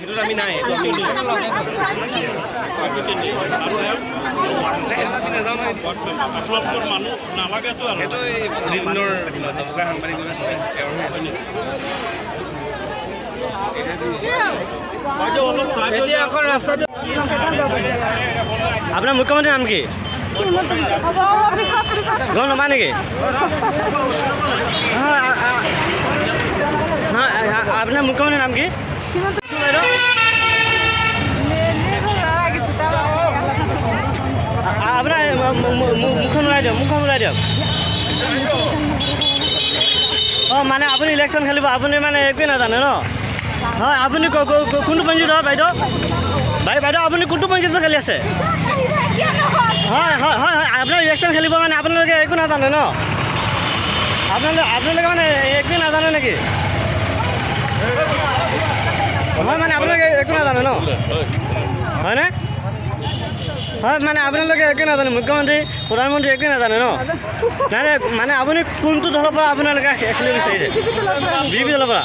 সেইটোত আমি নাই আপনার মুখ্যমন্ত্রীর নাম কি গম নাপা নেকি আপনার মুখ্যমন্ত্রীর নাম কি আপনার মুখন ওলাই দিয়ক মানে আপনি ইলেকশন খেলিব আপনি মানে একোৱে নাজানে ন হয় আপনি কোনটো পঞ্চায়ত হয় বাইদেউ আপুনি কোনটো পঞ্চায়ত খেলি আছে হয় হয় হয় হয় আপোনাৰ ইলেকশ্যন খেলিব মানে আপোনালোকে একো নাজানে ন আপোনালোকে মানে একোৱে নাজানে নেকি হয় মানে আপোনালোকে একো নাজানে ন হয়নে হয় মানে আপোনালোকে একোৱে নাজানে মুখ্যমন্ত্ৰী প্ৰধানমন্ত্ৰী একোৱে নাজানে ন নাই মানে আপুনি কোনটো দলৰ পৰা আপোনালোকে খেলিব বিচাৰিছে বিজেপি দলৰ পৰা